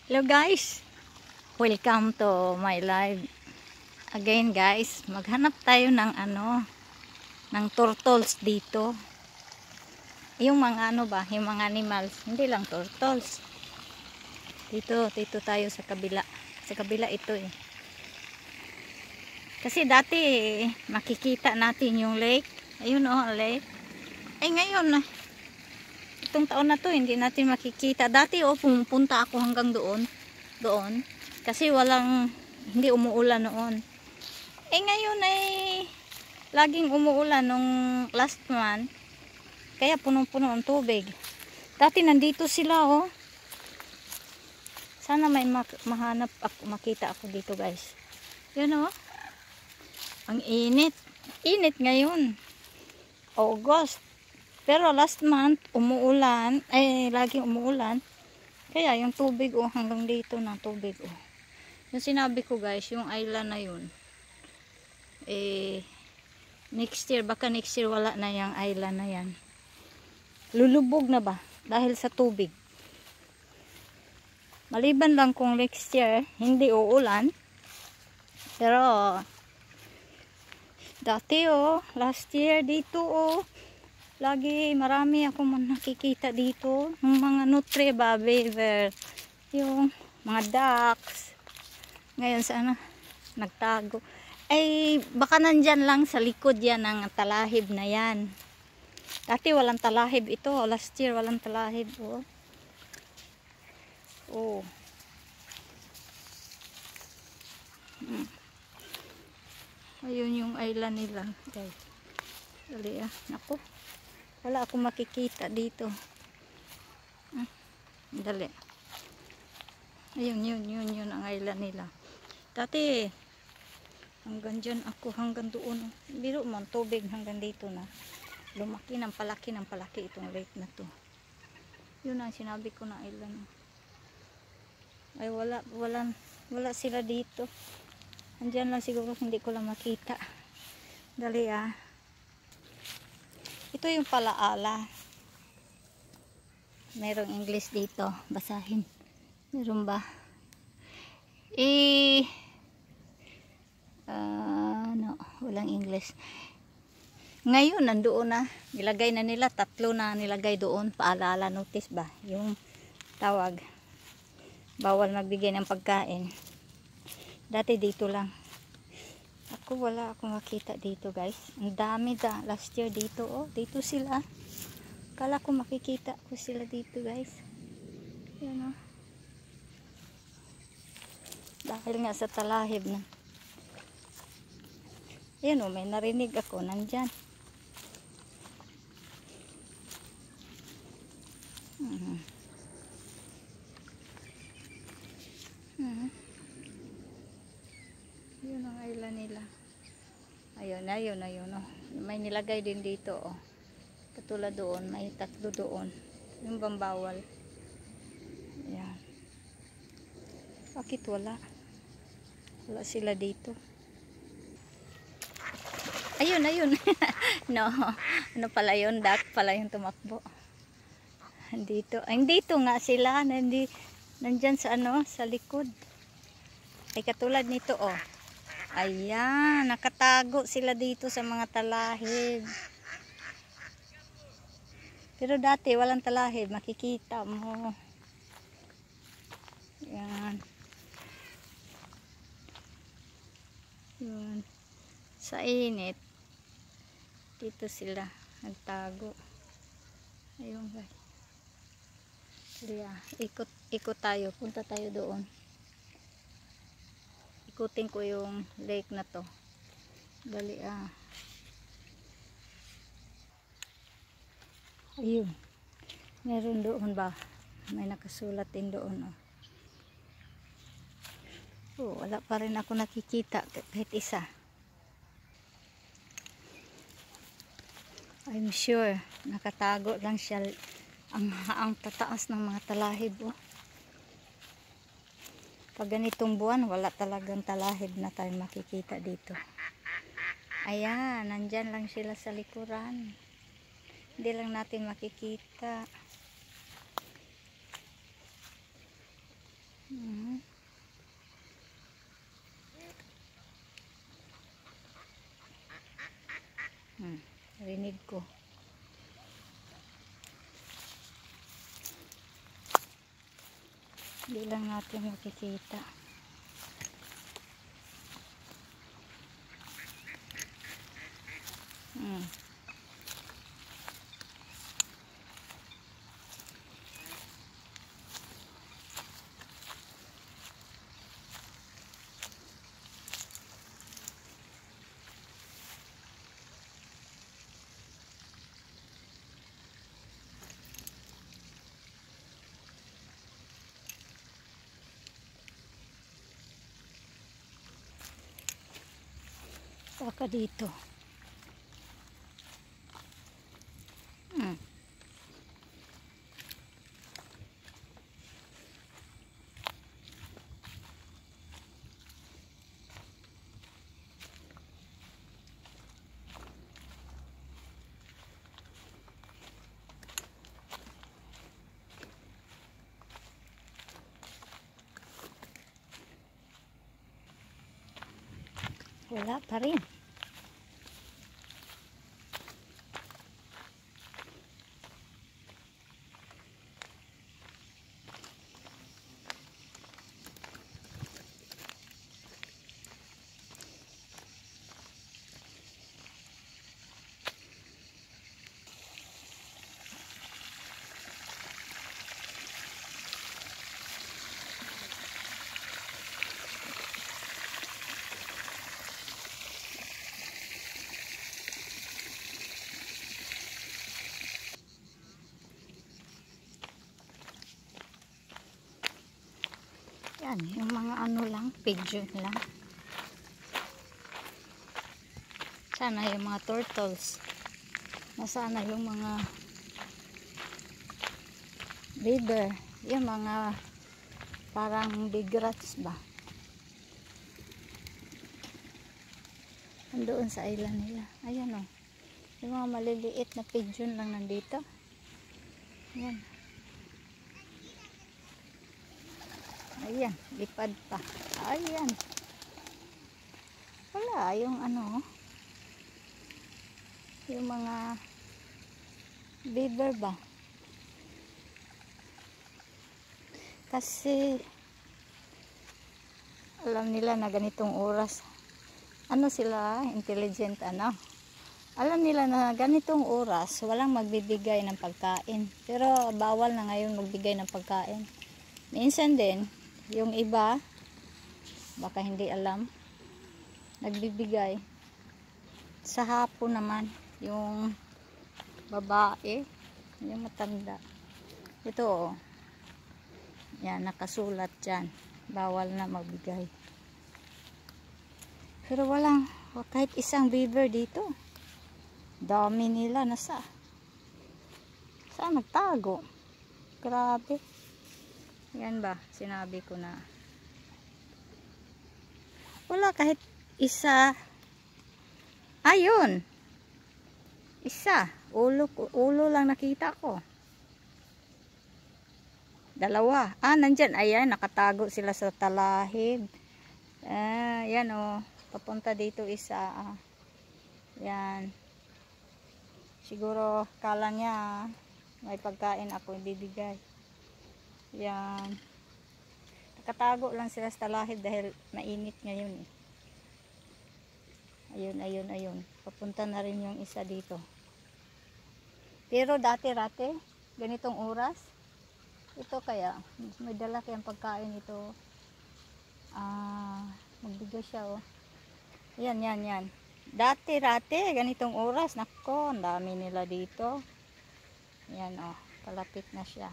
Hello guys, welcome to my live again guys. Maghanap tayo ng ng turtles dito. Yung mga yung mga animals, hindi lang turtles. Dito tayo sa kabila. Sa kabila ito eh. Kasi dati makikita natin yung lake. Ayun oh, lake. Ay ngayon itong taon na to hindi natin makikita. Dati pumunta ako hanggang doon kasi hindi umuulan noon. Ngayon ay laging umuulan nung last month, kaya punong-puno ang tubig. Dati nandito sila oh. Sana may makita ako dito guys. Yun oh, ang init ngayon, August. Pero last month, umuulan, laging umuulan. Kaya yung tubig hanggang dito na tubig Yung sinabi ko guys, yung island na yun. Next year, baka next year wala na yung island na yan. Lulubog na ba? Dahil sa tubig. Maliban lang kung next year, hindi uulan. Pero, dati last year dito lagi marami ako nakikita dito ng mga nutria ba, beaver, yung mga ducks. Ngayon sana nagtago. Baka nandyan lang sa likod yan ng talahib na yan. Dati walang talahib ito. Last year walang talahib Ayun yung island nila guys. Dali naku, wala akong makikita dito. Dali. Ayun, yun ang island nila. Dati, hanggang dyan ako, hanggang doon. Biro mo, tubig hanggang dito na. Lumaki ng palaki itong lake na to. Yun ang sinabi ko na island. Ay, wala sila dito. Andyan lang siguro, hindi ko lang makita. Dali Ito yung palaala. Merong English dito. Basahin. Meron ba? No, walang English. Ngayon, nandoon na. Nilagay na nila. 3 na nilagay doon. Paalala notice ba? Yung tawag. Bawal magbigay ng pagkain. Dati dito lang. Wala akong makita dito guys. Ang dami last year dito dito sila. Kala ko makikita ko sila dito guys. Yan dahil nga sa talahib na. Yan may narinig ako nandyan. Yun ang island nila. Ayun may nilagay din dito katulad doon, may 3 doon. Yung bambawal. Ayan. Bakit wala sila dito? Ayun no, ano pala yun, duck pala yung tumakbo dito. Dito nga sila nandyan sa sa likod. Katulad nito ayan, nakatago sila dito sa mga talahib. Pero dati walang talahib, makikita mo. Yan. Yun. Sa init, dito sila nagtago. Ayun guys. Ikot tayo, punta tayo doon. Ikutin ko yung lake na to. Dali Ayun. Meron doon ba? May nakasulat din doon wala pa rin ako nakikita kahit isa. I'm sure nakatago lang siya ang tataas ng mga talahib Pag ganitong buwan wala talagang talahib na tayo makikita dito. Ayan, nandyan lang sila sa likuran. Hindi lang natin makikita. Hindi lang natin makikita. Saka dito. Wala pa rin. Yan, yung mga ano lang, pigeon lang. Sana yung mga turtles. Nasana yung mga beaver. Yung mga parang big rats ba. Andoon sa island nila. Ayan o. Yung mga maliliit na pigeon lang nandito. Ayan. Ayan, lipad pa. Ayan. Wala, yung ano, yung mga beaver ba? Kasi alam nila na ganitong oras. Ano sila, intelligent ano. Alam nila na ganitong oras, walang magbibigay ng pagkain. Pero bawal na ngayon magbigay ng pagkain. Minsan din, yung iba, baka hindi alam, nagbibigay. Sa hapon naman, yung babae, yung matanda. Ito, yan, nakasulat dyan. Bawal na magbigay. Pero walang, kahit isang beaver dito. Dami nila, nasa? Saan nagtago? Grabe. Yan ba, sinabi ko na. Wala kahit isa. Ayun. Isa. Ulo lang nakita ko. Dalawa. Nandyan. Ayan, nakatago sila sa talahib. Yan o. Papunta dito isa. Yan. Siguro kala niya may pagkain ako ibibigay. Yan. Nakatago lang sila sa talahib dahil mainit ngayon eh. Ayun. Papunta na rin yung isa dito. Pero dati-rate, ganitong oras, ito kaya, may dala kayang pagkain ito. Magbigay siya oh. Yan. Dati-rate, ganitong oras, nako, ang dami nila dito. Yan oh, palapit na siya.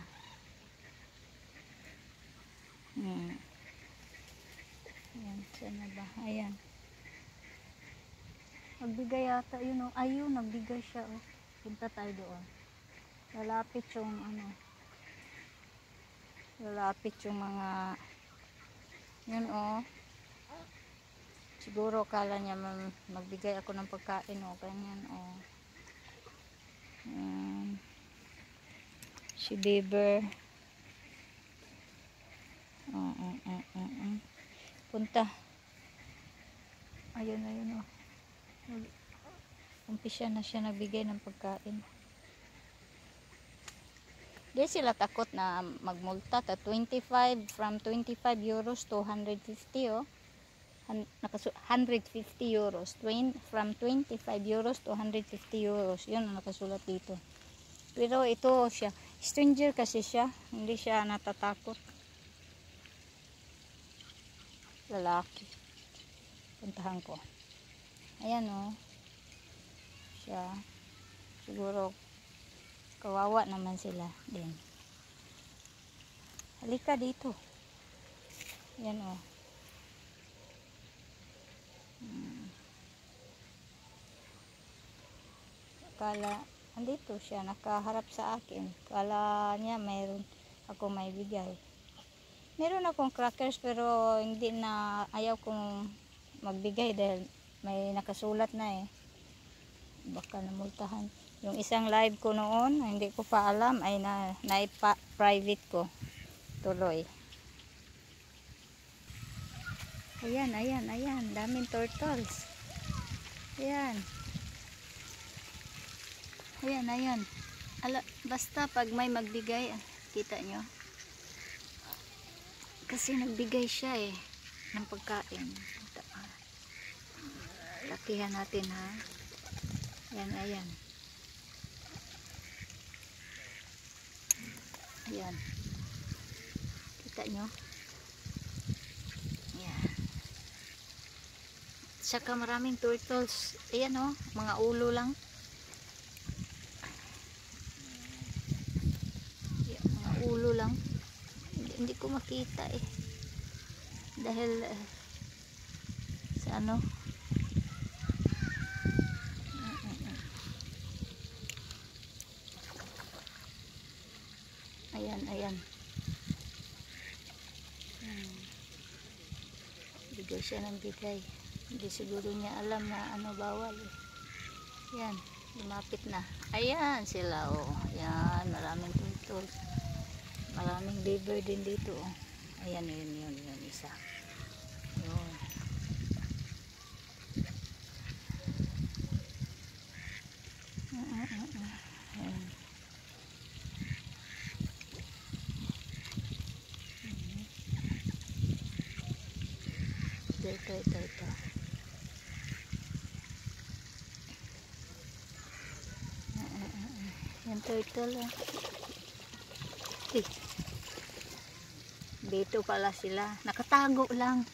Ayan, saan na ba? Ayan. Nagbigay yata, yun o. Ayun, nagbigay siya o. Punta tayo doon. Lalapit yung ano. Lalapit yung mga yun o. Siguro kala niya magbigay ako ng pagkain o. Ganyan o. Si beaver. Punta. Ayun o. Umpisa na siya nagbigay ng pagkain. Di sila takot na magmulta ta 25 from 25 euros to 150 oh. 150 euros. From 25 euros to 150 euros. Yun ang nakasulat dito. Pero ito siya. Stranger kasi siya. Hindi siya natatakot. Lalaki. Puntahan ko. Ayan oh. Siya. Siguro kawawa naman sila din. Halika dito. Yan o. Kala, andito siya, nakaharap sa akin. Kala niya mayroon ako may bigay. Meron akong crackers pero hindi na, ayaw kong magbigay dahil may nakasulat na eh. Baka namultahan. Yung isang live ko noon, hindi ko pa alam, ay na-private ko. Tuloy. Ayan, ayan, ayan. Daming turtles. Ayan. Ayan, ayan. Basta pag may magbigay, kita nyo. Kasi nagbigay siya eh, ng pagkain. Lakihan natin ha. Ayan, ayan. Ayan. Kita nyo? Ayan. Saka maraming turtles. Ayan o, mga ulo lang. Ayan, mga ulo lang. Hindi ko makita eh. Dahil sa ano? Ayan, ayan. Bigay siya ng bigay. Hindi siguro niya alam na ano bawal eh. Ayan, lumapit na. Ayan sila oh. Ayan, maraming turtles. Maraming beaver din dito oh. Ayan, yun isa. Yun. Ayan. Ito. Yan turtle oh. Dito pala sila. Nakatago lang.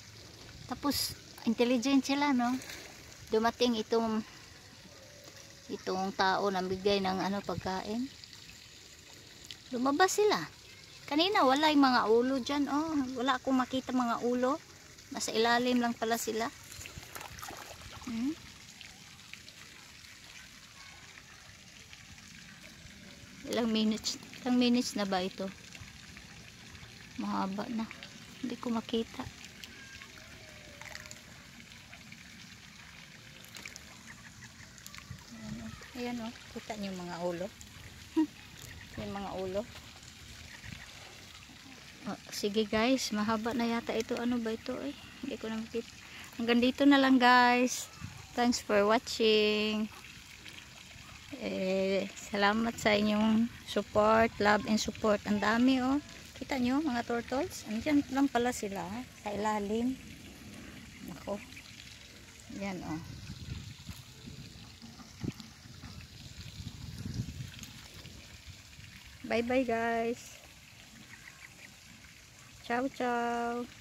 Tapos intelligent sila no. Dumating itong tao na bigay ng ano pagkain. Lumabas sila. Kanina wala yung mga ulo dyan oh. Wala akong makita mga ulo. Nasa ilalim lang pala sila. Ilang minutes na ba ito? Mahaba na. Hindi ko makita. Ayan o. Kita niyo yung mga ulo. Yung mga ulo. Oh, sige guys. Mahaba na yata ito. Ano ba ito eh? Hindi ko na makita. Hanggang dito na lang guys. Thanks for watching. Salamat sa inyong support, love and support. Ang dami oh. Kita nyo mga turtles? Andiyan lang pala sila sa ilalim. Ako. Yan oh. Bye bye guys. Ciao ciao.